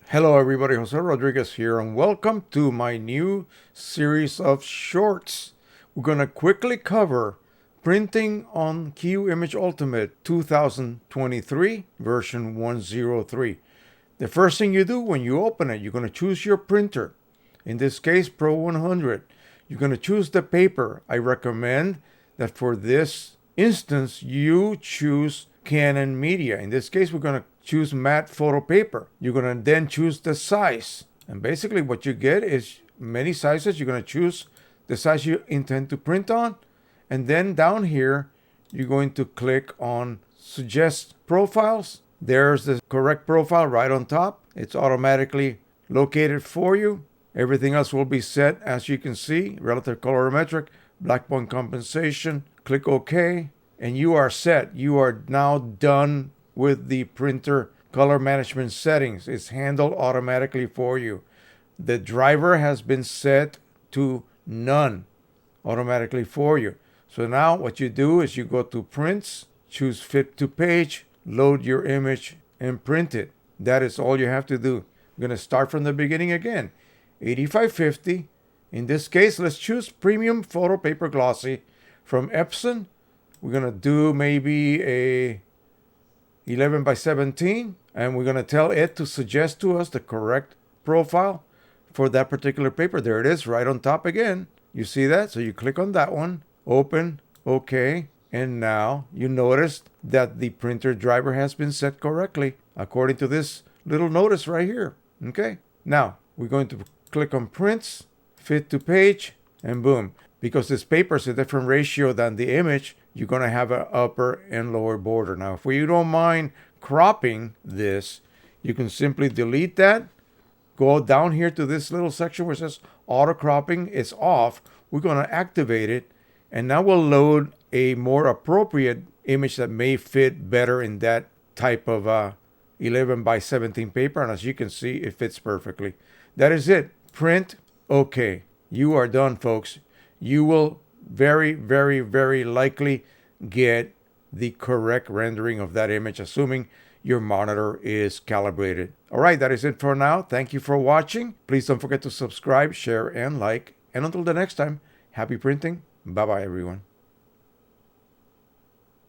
Hello everybody, Jose Rodriguez here, and welcome to my new series of shorts. We're going to quickly cover printing on QIMAGE Ultimate 2023 version 103. The first thing you do when you open it, you're going to choose your printer. In this case, Pro-100. You're going to choose the paper. I recommend that for this instance, you choose Canon media. In this case, we're going to choose matte photo paper. You're going to then choose the size. And basically what you get is many sizes. You're going to choose the size you intend to print on. And then down here, you're going to click on Suggest Profiles. There's the correct profile right on top. It's automatically located for you. Everything else will be set, as you can see. Relative colorimetric, black point compensation. Click OK. And you are set. You are now done with the printer color management settings. It's handled automatically for you. The driver has been set to none automatically for you. So now what you do is you go to Prints, choose Fit to Page, load your image, and print it. That is all you have to do. I'm going to start from the beginning again. 8550. In this case, let's choose Premium Photo Paper Glossy from EPSON. We're going to do maybe a 11 by 17, and we're going to tell it to suggest to us the correct profile for that particular paper. There it is, right on top again. You see that? So you click on that one, open, OK, and now you notice that the printer driver has been set correctly according to this little notice right here. Okay, now we're going to click on Prints, Fit to Page, and boom. Because this paper is a different ratio than the image, you're going to have an upper and lower border. Now, if you don't mind cropping this, you can simply delete that. Go down here to this little section where it says auto cropping. It's off. We're going to activate it. And now we'll load a more appropriate image that may fit better in that type of 11 by 17 paper. And as you can see, it fits perfectly. That is it. Print. OK. You are done, folks. You will very, very, very likely get the correct rendering of that image, assuming your monitor is calibrated. All right, that is it for now. Thank you for watching. Please don't forget to subscribe, share, and like. And until the next time, happy printing. Bye-bye, everyone.